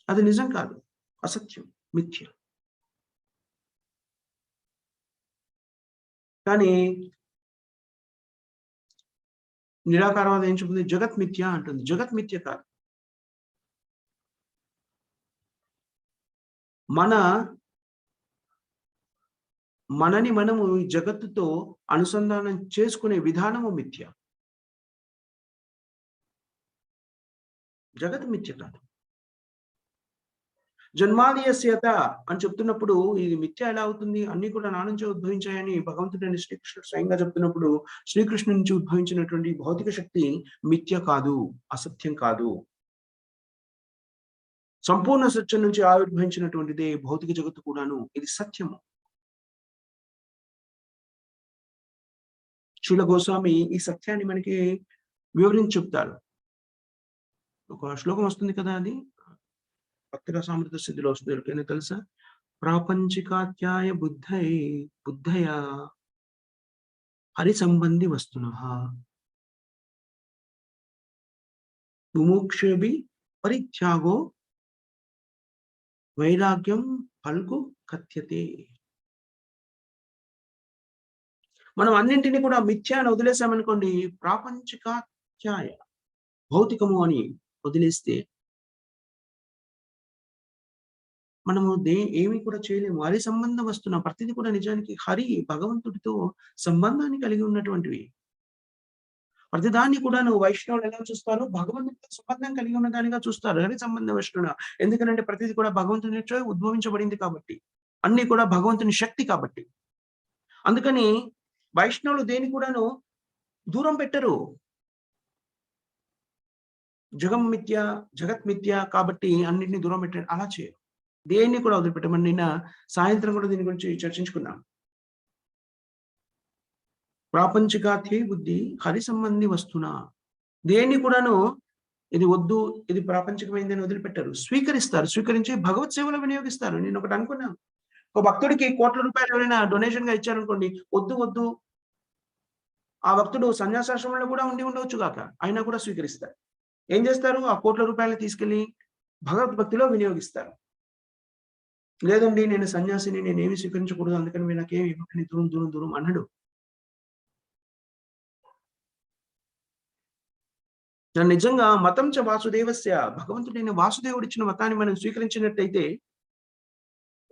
అది నిజం కాదు, అసత్యం, మిథ్య. కానీ నిరాకారవాదం ఏం చెప్తుంది? జగత్ మిథ్య అంటుంది. జగత్ మిథ్య కాదు. మన మనని మనము ఈ జగత్తుతో అనుసంధానం చేసుకునే విధానము మిథ్య. జగత్ మిథ్య కాదు. జన్మాదియస్యత అని చెప్తున్నప్పుడు ఇది మిథ్య ఎలా అవుతుంది? అన్నీ కూడా నా నుంచే ఉద్భవించాయని భగవంతుడైన శ్రీకృష్ణుడు స్వయంగా చెప్తున్నప్పుడు, శ్రీకృష్ణుడి నుంచి ఉద్భవించినటువంటి భౌతిక శక్తి మిథ్య కాదు, అసత్యం కాదు. సంపూర్ణ సత్యం నుంచి ఆవిర్భవించినటువంటిదే భౌతిక జగత్తు కూడాను. ఇది సత్యము. శీల గోస్వామి ఈ సత్యాన్ని మనకి వివరించి చెప్తారు. ఒక శ్లోకం వస్తుంది కదా, అది భక్తి రసామృత స్థితిలో వస్తుంది. ఎవరికైనా తెలుసా? ప్రాపంచికాత్యాయ బుద్ధయ హరి సంబంధి వస్తునః ముముక్షుభి పరిత్యాగో వైరాగ్యం పల్కు కథ్యతే. మనం అన్నింటినీ కూడా మిథ్య అని వదిలేసామనుకోండి, ప్రాపంచికాత్యాయ భౌతికము అని వదిలేస్తే మనము ఏమి కూడా చేయలేము. హరి సంబంధం వస్తున్న ప్రతిదీ కూడా నిజానికి హరి భగవంతుడితో సంబంధాన్ని కలిగి ఉన్నటువంటివి. ప్రతిదాన్ని కూడా నువ్వు వైష్ణవులు ఎలా చూస్తారు? భగవంతుడితో సంబంధం కలిగి ఉన్న దానిగా చూస్తారు. హరి సంబంధ వైష్ణవుడు. ఎందుకంటే ప్రతిదీ కూడా భగవంతుని నుంచే ఉద్భవించబడింది కాబట్టి. అన్ని కూడా భగవంతుని శక్తి కాబట్టి. అందుకని వైష్ణవులు దేని కూడాను దూరం పెట్టరు. జగత్ మిథ్య కాబట్టి అన్నింటినీ దూరం పెట్టారు. అలా చేయరు. దేన్ని కూడా వదిలిపెట్టమని నిన్న సాయంత్రం కూడా దీని గురించి చర్చించుకున్నాం. ప్రాపంచికాత్యై బుద్ధి హరి సంబంధి వస్తునా. దేన్ని కూడాను ఇది వద్దు, ఇది ప్రాపంచికమైంది అని వదిలిపెట్టారు. స్వీకరిస్తారు. స్వీకరించి భగవత్ సేవలో వినియోగిస్తారు. నేను ఒకటి అనుకున్నాను, ఒక భక్తుడికి కోట్ల రూపాయలు ఎవరైనా డొనేషన్ గా ఇచ్చారనుకోండి, వద్దు ఆ భక్తుడు సన్యాసాశ్రమంలో కూడా ఉండవచ్చు గాక, అయినా కూడా స్వీకరిస్తారు. ఏం చేస్తారు? ఆ కోట్ల రూపాయలు తీసుకెళ్లి భగవద్భక్తిలో వినియోగిస్తారు. లేదండి నేను సన్యాసిని, నేనేమి స్వీకరించకూడదు, అందుకని నాకేమి ఇవ్వకని దూరం అన్నాడు. నిజంగా మతం చ వాసుదేవస్య, భగవంతుడైన వాసుదేవుడు ఇచ్చిన మతాన్ని మనం స్వీకరించినట్టయితే,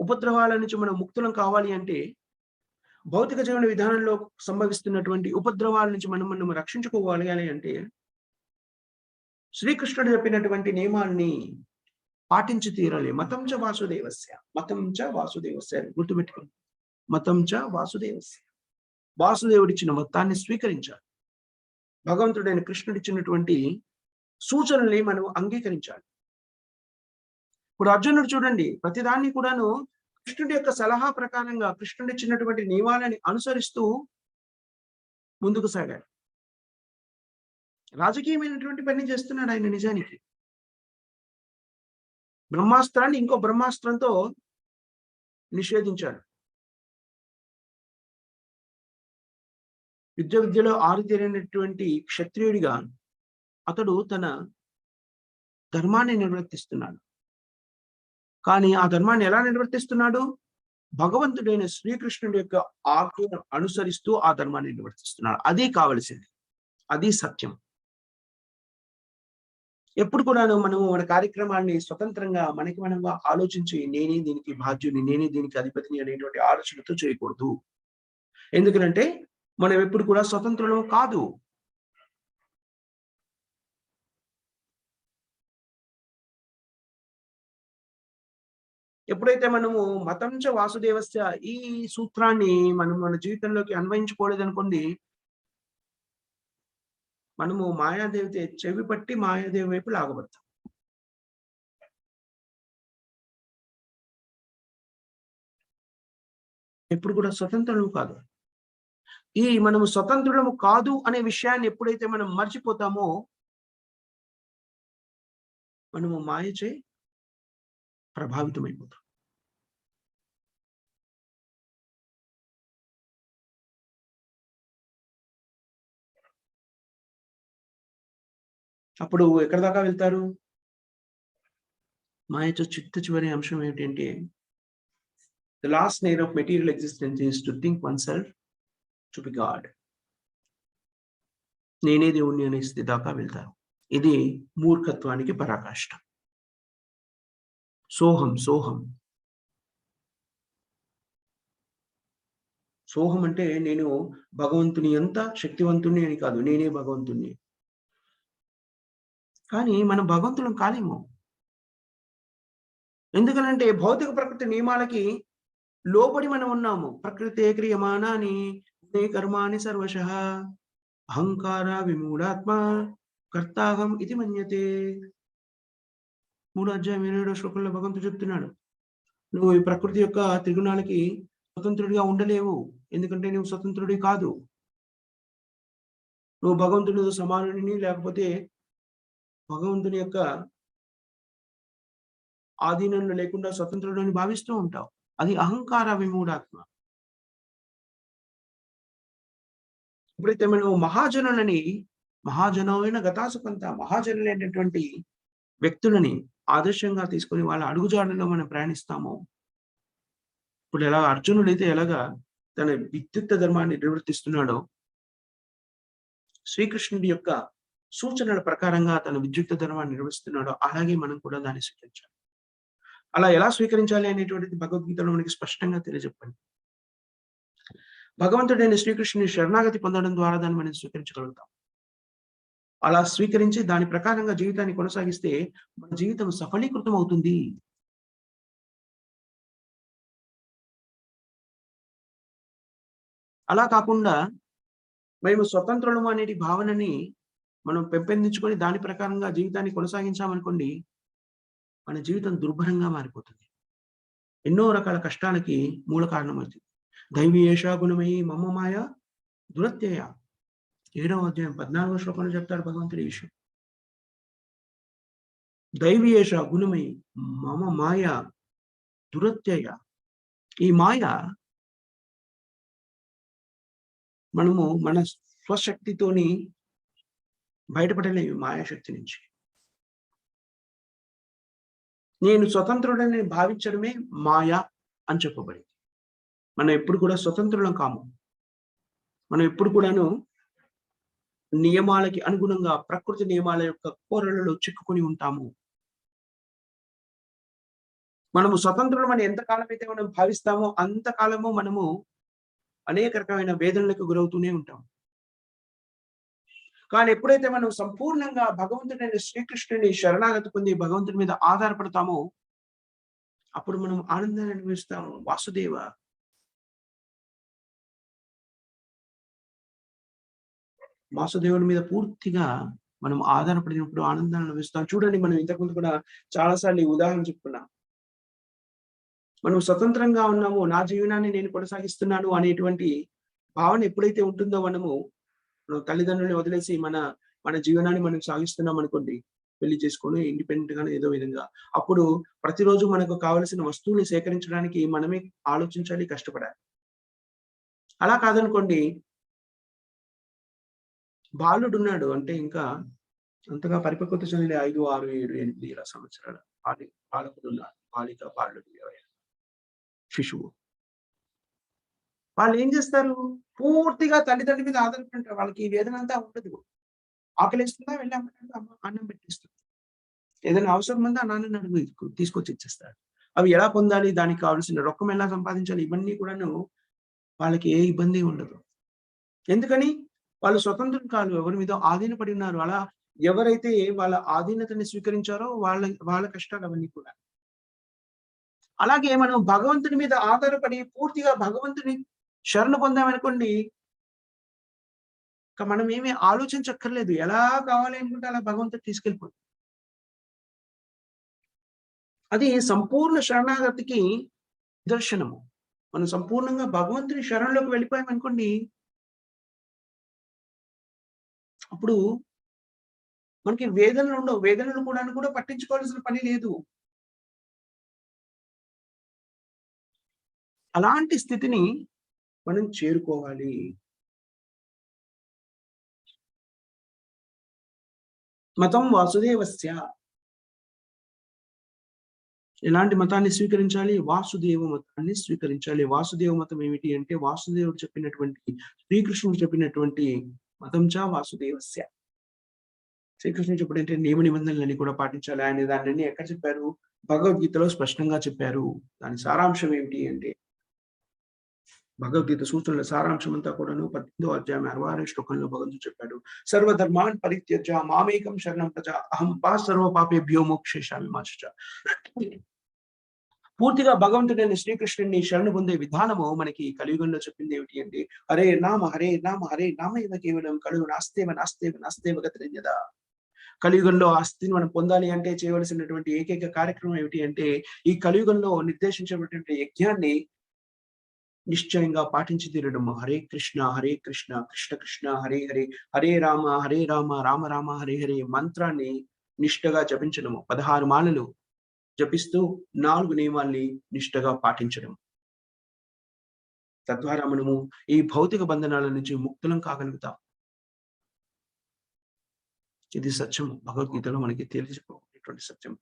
ఉపద్రవాల నుంచి మనం ముక్తులం కావాలి అంటే, భౌతిక జీవన విధానంలో సంభవిస్తున్నటువంటి ఉపద్రవాల నుంచి మనం రక్షించుకోవాలి అని అంటే, శ్రీకృష్ణుడు చెప్పినటువంటి నియమాల్ని పాటించి తీరాలి. మతం చ వాసుదేవస్య గుర్తుపెట్టుకోండి. మతం చ వాసుదేవస్య, వాసుదేవుడిచ్చిన మతాన్ని స్వీకరించాలి. భగవంతుడైన కృష్ణుడు ఇచ్చినటువంటి సూచనల్ని మనం అంగీకరించాలి. ఇప్పుడు అర్జునుడు చూడండి, ప్రతిదాన్ని కూడాను కృష్ణుడి యొక్క సలహా ప్రకారంగా, కృష్ణుడు ఇచ్చినటువంటి నియమాలని అనుసరిస్తూ ముందుకు సాగాడు. రాజకీయమైనటువంటి పని చేస్తున్నాడు ఆయన. నిజానికి బ్రహ్మాస్త్రాన్ని ఇంకో బ్రహ్మాస్త్రంతో నిషేధించాడు. విద్యలో ఆరితేరినటువంటి క్షత్రియుడిగా అతడు తన ధర్మాన్ని నిర్వర్తిస్తున్నాడు. కానీ ఆ ధర్మాన్ని ఎలా నిర్వర్తిస్తున్నాడు? భగవంతుడైన శ్రీకృష్ణుడి యొక్క ఆజ్ఞను అనుసరిస్తూ ఆ ధర్మాన్ని నిర్వర్తిస్తున్నాడు. అది కావలసింది, అది సత్యం. ఎప్పుడు కూడాను మనము మన కార్యక్రమాన్ని స్వతంత్రంగా మనకి మనంగా ఆలోచించి, నేనే దీనికి బాధ్యుని, నేనే దీనికి అధిపతిని అనేటువంటి ఆలోచనతో చేయకూడదు. ఎందుకంటే మనం ఎప్పుడు కూడా స్వతంత్రులం కాదు. ఎప్పుడైతే మనము మతం చ వాసుదేవస్య ఈ సూత్రాన్ని మనం మన జీవితంలోకి అన్వయించుకోలేదనుకోండి, మనము మాయాదేవి చెవి పట్టి మాయాదేవి వైపు లాగబడతాం. ఎప్పుడు కూడా స్వతంత్రులు కాదు. మనము స్వతంత్రులము కాదు అనే విషయాన్ని ఎప్పుడైతే మనం మర్చిపోతామో, మనము మాయచే ప్రభావితమైపోతాం. అప్పుడు ఎక్కడి దాకా వెళ్తారు? మాయచ చివరి అంశం ఏంటంటే, the last need of material existence is to think oneself to be God. నేనే దేవుణ్ణి అనే స్థితి దాకా వెళ్తారు. ఇది మూర్ఖత్వానికి పరాకాష్ట. సోహం సోహం అంటే నేను భగవంతుని ఎంత శక్తివంతుడిని అని కాదు. నేనే భగవంతుడిని. కానీ మనం భగవంతులం కాలేము. ఎందుకనంటే భౌతిక ప్రకృతి నియమాలకి లోబడి మనం ఉన్నాము. ప్రకృతే క్రియమానాని తే కర్మాణి సర్వశః అహంకార విమూఢాత్మ కర్తాహం ఇది మన్యతే. 3 అధ్యాయం 27 శ్లోకంలో భగవంతుడు చెప్తున్నాడు. నువ్వు ఈ ప్రకృతి యొక్క త్రిగుణాలకి స్వతంత్రుడిగా ఉండలేవు. ఎందుకంటే నువ్వు స్వతంత్రుడివి కాదు. నువ్వు భగవంతునితో సమానుడిని లేకపోతే భగవంతుని యొక్క ఆధీనంలో లేకుండా స్వతంత్రుడని భావిస్తూ ఉంటావు. అది అహంకార విమూఢాత్మ. ఎప్పుడైతే మనం మహాజనమైన గతాసుకంత మహాజనులైనటువంటి వ్యక్తులని ఆదర్శంగా తీసుకొని వాళ్ళ అడుగుజాడల్లో మనం ప్రయాణిస్తామో, ఇప్పుడు ఎలా అర్జునుడైతే ఎలాగా తన విద్యుక్త ధర్మాన్ని నిర్వర్తిస్తున్నాడో, శ్రీకృష్ణుడి యొక్క సూచనల ప్రకారంగా తన విద్యుక్త ధర్మాన్ని నిర్వహిస్తున్నాడో, అలాగే మనం కూడా దాన్ని స్వీకరించాలి. అలా ఎలా స్వీకరించాలి అనేటువంటిది భగవద్గీతలో మనకి స్పష్టంగా తెలియజెప్పండి. భగవంతుడైన శ్రీకృష్ణుని శరణాగతి పొందడం ద్వారా దాన్ని మనం స్వీకరించగలుగుతాం. అలా స్వీకరించి దాని ప్రకారంగా జీవితాన్ని కొనసాగిస్తే మన జీవితం సఫలీకృతం అవుతుంది. అలా కాకుండా మేము స్వతంత్రులము అనే భావనని మనం పెంపొందించుకొని దాని ప్రకారంగా జీవితాన్ని కొనసాగించామనుకోండి, మన జీవితం దుర్భరంగా మారిపోతుంది. ఎన్నో రకాల కష్టాలకి మూల కారణమవుతుంది. దైవీ ఏషా గుణమయి మమ మాయ దురత్యయ. 7వ అధ్యాయం 14వ శ్లోకంలో చెప్తాడు భగవంతుడి ఈ విషయం. దైవీ ఏషా గుణమయి మమ మాయ దురత్యయ. ఈ మాయ మనము మన స్వశక్తితోని బయటపడలేము మాయాశక్తి నుంచి. నేను స్వతంత్రుడని భావించడమే మాయ అని చెప్పబడింది. మనం ఎప్పుడు కూడా స్వతంత్రులం కాము. మనం ఎప్పుడు కూడాను నియమాలకి అనుగుణంగా ప్రకృతి నియమాల యొక్క కోరలలో చిక్కుకొని ఉంటాము. మనము స్వతంత్రులమని ఎంతకాలం అయితే మనం భావిస్తామో అంతకాలము మనము అనేక రకమైన వేదనలకు గురవుతూనే ఉంటాం. కానీ ఎప్పుడైతే మనం సంపూర్ణంగా భగవంతుడైన శ్రీకృష్ణుని శరణాగతి పొంది భగవంతుడి మీద ఆధారపడతామో అప్పుడు మనం ఆనందాన్ని అనుభవిస్తాము. వాసుదేవ వాసుదేవుని మీద పూర్తిగా మనం ఆధారపడినప్పుడు ఆనందాన్ని అనుభవిస్తాం. చూడండి, మనం ఇంతకుముందు కూడా చాలా సార్లు ఈ ఉదాహరణ చెప్పుకున్నాం. మనం స్వతంత్రంగా ఉన్నాము, నా జీవనాన్ని నేను కొనసాగిస్తున్నాను అనేటువంటి భావన ఎప్పుడైతే ఉంటుందో మనము తల్లిదండ్రుల్ని వదిలేసి మన జీవనాన్ని మనం సాగిస్తున్నాం అనుకోండి, పెళ్లి చేసుకొని ఇండిపెండెంట్ గానే ఏదో విధంగా, అప్పుడు ప్రతిరోజు మనకు కావలసిన వస్తువుని సేకరించడానికి మనమే ఆలోచించాలి, కష్టపడాలి. అలా కాదనుకోండి, బాలుడున్నాడు అంటే ఇంకా అంతగా పరిపక్వత చెందిన 5, 6, 7, 8 ఇలా సంవత్సరాల బాలకుడున్నాడు. బాలిక, బాలుడు, శిశువు. వాళ్ళు ఏం చేస్తారు? పూర్తిగా తల్లిదండ్రుల మీద ఆధారపడి వాళ్ళకి ఈ వేదన అంతా ఉండదు. ఆకలేస్తుందా వెళ్ళి అమ్మ అన్నం పెట్టిస్తుంది. ఏదైనా అవసరం ఉందా నాన్నని అడుగు తీసుకొచ్చి ఇచ్చేస్తాడు. అవి ఎలా పొందాలి, దానికి కావాల్సిన రొక్కం ఎలా సంపాదించాలి, ఇవన్నీ కూడాను వాళ్ళకి ఏ ఇబ్బంది ఉండదు. ఎందుకని? వాళ్ళు స్వతంత్రం కాదు, ఎవరి మీద ఆధీనపడి ఉన్నారు. అలా ఎవరైతే వాళ్ళ ఆధీనతని స్వీకరించారో వాళ్ళ కష్టాలు అవన్నీ కూడా. అలాగే మనం భగవంతుని మీద ఆధారపడి పూర్తిగా భగవంతుని శరణు పొందామనుకోండి, మనం ఏమీ ఆలోచించక్కర్లేదు. ఎలా కావాలి అనుకుంటే అలా భగవంతుడు తీసుకెళ్ళిపోతుంది. అది సంపూర్ణ శరణాగతికి నిదర్శనము. మనం సంపూర్ణంగా భగవంతుని శరణంలోకి వెళ్ళిపోయామనుకోండి, అప్పుడు మనకి వేదనలు ఉండవు. వేదనలు కూడా పట్టించుకోవాల్సిన పని లేదు. అలాంటి స్థితిని మనం చేరుకోవాలి. మతం వాసుదేవస్య. ఎలాంటి మతాన్ని స్వీకరించాలి? వాసుదేవ మతాన్ని స్వీకరించాలి. వాసుదేవ మతం ఏమిటి అంటే, వాసుదేవుడు చెప్పినటువంటి, శ్రీకృష్ణుడు చెప్పినటువంటి మతం చ వాసుదేవస్య. శ్రీకృష్ణుడు చెప్పినట్టు నియమ నిబంధనలన్నీ కూడా పాటించాలి. ఆయన దాన్ని ఎక్కడ చెప్పారు? భగవద్గీతలో స్పష్టంగా చెప్పారు. దాని సారాంశం ఏమిటి అంటే, భగవద్గీత సూచనల సారాంశం అంతా కూడాను 18వ అధ్యాయం 66 శ్లోకంలో భగవంతుడు చెప్పాడు. సర్వధర్మాన్ పరిత్యజ్య మామేకం శరణం వ్రజ అహం సర్వ పాపేభ్యో మోక్షయిష్యామి మా శుచ. పూర్తిగా భగవంతుడైన శ్రీకృష్ణుడిని శరణు పొందే విధానము మనకి కలియుగంలో చెప్పింది ఏమిటి అంటే, హరే నామ హరే నామ హరే నామైవ కేవలం కలుగు నాస్తేవ నాస్తేవ నాస్తేవ గతిరేంజద. కలియుగంలో ఆ స్థితిని మనం పొందాలి అంటే చేయవలసినటువంటి ఏకైక కార్యక్రమం ఏమిటి అంటే, ఈ కలియుగంలో నిర్దేశించబడినటువంటి యజ్ఞాన్ని నిశ్చయంగా పాటించి తీరడము. హరే కృష్ణ కృష్ణ కృష్ణ హరే హరే, హరే రామ రామ రామ హరే హరే మంత్రాన్ని నిష్ఠగా జపించడము. 16 మాలలు జపిస్తూ 4 నియమాల్ని నిష్ఠగా పాటించడం. తద్వారా మనము ఈ భౌతిక బంధనాల నుంచి ముక్తులం కాగలుగుతాం. ఇది సత్యము. భగవద్గీతలో మనకి తెలిసిపోయేటువంటి సత్యం.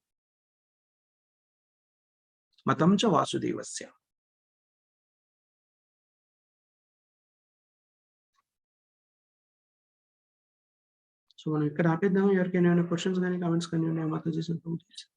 మతం చ వాసుదేవస్య. సో మనం ఇక్కడ ఆపేద్దాం. ఎవరికైనా ఏమైనా క్వెషన్స్ గాని, కామెంట్స్ గాని ఉన్నాయా మాతో చేసిన